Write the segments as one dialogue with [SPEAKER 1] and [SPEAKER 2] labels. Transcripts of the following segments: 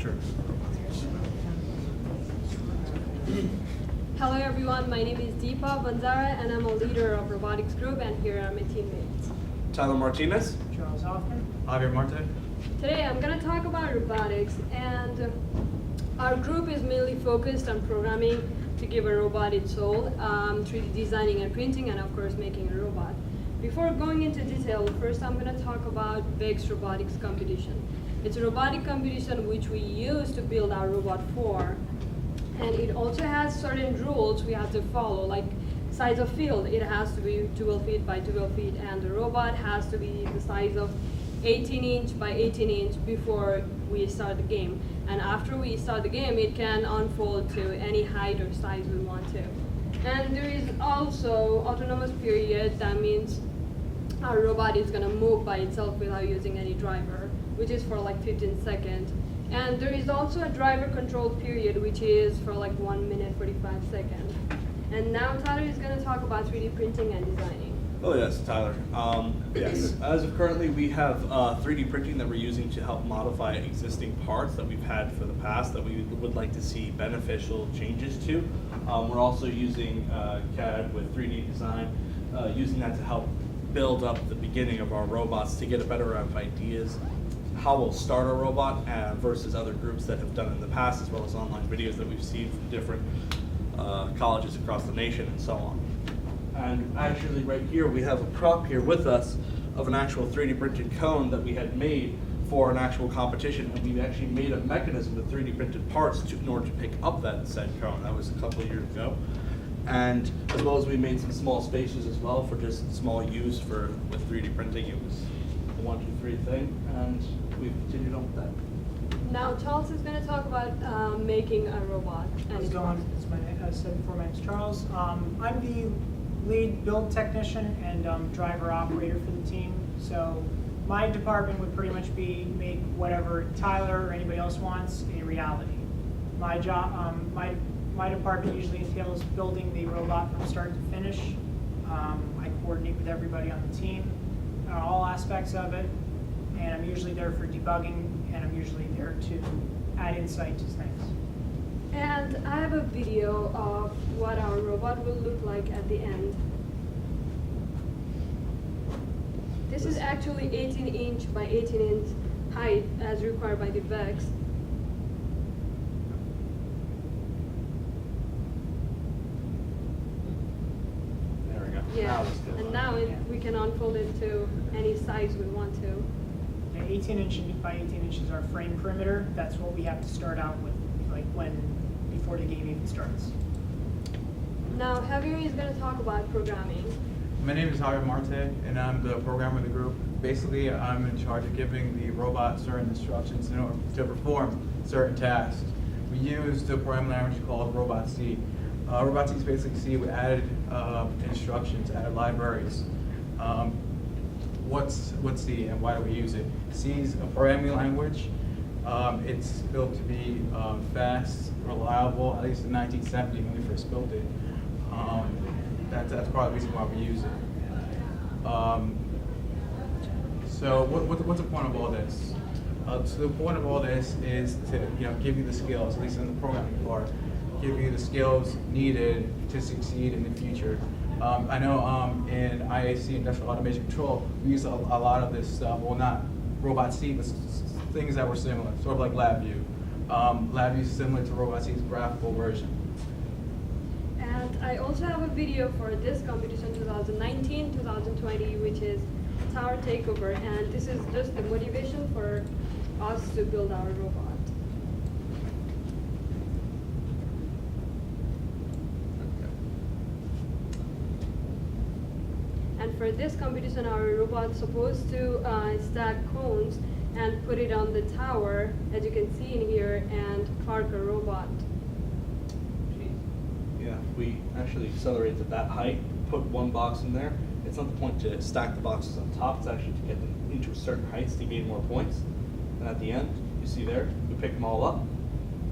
[SPEAKER 1] Sure.
[SPEAKER 2] Hello everyone, my name is Deepa Banzara and I'm a leader of Robotics Group, and here are my teammates.
[SPEAKER 3] Tyler Martinez.
[SPEAKER 4] Charles Hoffman.
[SPEAKER 1] Javier Marte.
[SPEAKER 2] Today I'm going to talk about robotics, and our group is mainly focused on programming to give a robot its soul, 3D designing and printing, and of course making a robot. Before going into detail, first I'm going to talk about VEX Robotics Competition. It's a robotic competition which we use to build our robot for, and it also has certain rules we have to follow, like size of field. It has to be 12 feet by 12 feet, and the robot has to be the size of 18 inch by 18 inch before we start the game. And after we start the game, it can unfold to any height or size we want to. And there is also autonomous period. That means our robot is going to move by itself without using any driver, which is for like 15 seconds. And there is also a driver controlled period, which is for like 1 minute 45 seconds. And now Tyler is going to talk about 3D printing and designing.
[SPEAKER 3] Oh yes, Tyler. Yes, as of currently, we have 3D printing that we're using to help modify existing parts that we've had for the past that we would like to see beneficial changes to. We're also using CAD with 3D design, using that to help build up the beginning of our robots to get a better ideas how we'll start a robot versus other groups that have done it in the past, as well as online videos that we've seen from different colleges across the nation and so on. And actually right here we have a prop here with us of an actual 3D printed cone that we had made for an actual competition, and we actually made a mechanism with 3D printed parts in order to pick up that said cone. That was a couple of years ago. And as well as we made some small spaces as well for just small use with 3D printing. It was a 1, 2, 3 thing, and we've continued on with that.
[SPEAKER 2] Now Charles is going to talk about making a robot.
[SPEAKER 4] How's it going? As I said before, my name's Charles. I'm the lead build technician and driver operator for the team. So my department would pretty much be make whatever Tyler or anybody else wants a reality. My job, my department usually entails building the robot from start to finish. I coordinate with everybody on the team, all aspects of it, and I'm usually there for debugging, and I'm usually there to add insight to things.
[SPEAKER 2] And I have a video of what our robot will look like at the end. This is actually 18 inch by 18 inch height as required by the VEX.
[SPEAKER 3] There we go.
[SPEAKER 2] Yeah,
[SPEAKER 3] Now it's good.
[SPEAKER 2] and now we can unfold it to any size we want to.
[SPEAKER 4] Yeah, 18 inch by 18 inches our frame perimeter. That's what we have to start out with, like before the game even starts.
[SPEAKER 2] Now Javier is going to talk about programming.
[SPEAKER 1] My name is Javier Marte, and I'm the programmer of the group. Basically, I'm in charge of giving the robot certain instructions in order to perform certain tasks. We use the programming language called Robot C. Robot C is basically C with added instructions, added libraries. What's C and why do we use it? C is a programming language. It's built to be fast, reliable, at least in 1970 when we first built it. That's part of the reason why we use it. So what's the point of all this? So the point of all this is to give you the skills, at least in the programming part, give you the skills needed to succeed in the future. I know in IAC, Industrial Automation Control, we use a lot of this stuff. Well, not Robot C, but things that were similar, sort of like LabVIEW. LabVIEw is similar to Robot C's graphical version.
[SPEAKER 2] And I also have a video for this competition 2019-2020, which is Tower Takeover, and this is just the motivation for us to build our robot. And for this competition, our robot's supposed to stack cones and put it on the tower, as you can see in here, and park a robot.
[SPEAKER 3] Yeah, we actually accelerated to that height, put one box in there. It's not the point to stack the boxes on top, it's actually to get them into certain heights to gain more points. And at the end, you see there, we pick them all up,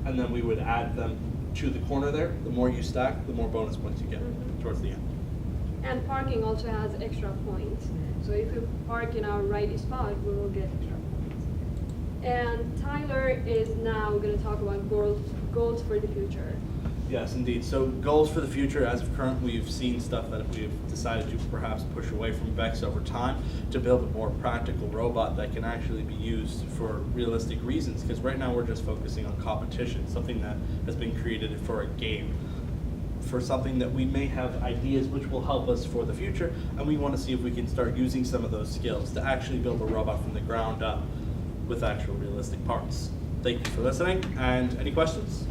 [SPEAKER 3] and then we would add them to the corner there. The more you stack, the more bonus points you get towards the end.
[SPEAKER 2] And parking also has extra points. So if you park in our right spot, we will get extra points. And Tyler is now going to talk about goals for the future.
[SPEAKER 3] Yes, indeed. So goals for the future, as of current, we've seen stuff that we've decided to perhaps push away from VEX over time to build a more practical robot that can actually be used for realistic reasons. Because right now we're just focusing on competition, something that has been created for a game, for something that we may have ideas which will help us for the future, and we want to see if we can start using some of those skills to actually build a robot from the ground up with actual realistic parts. Thank you for listening, and any questions?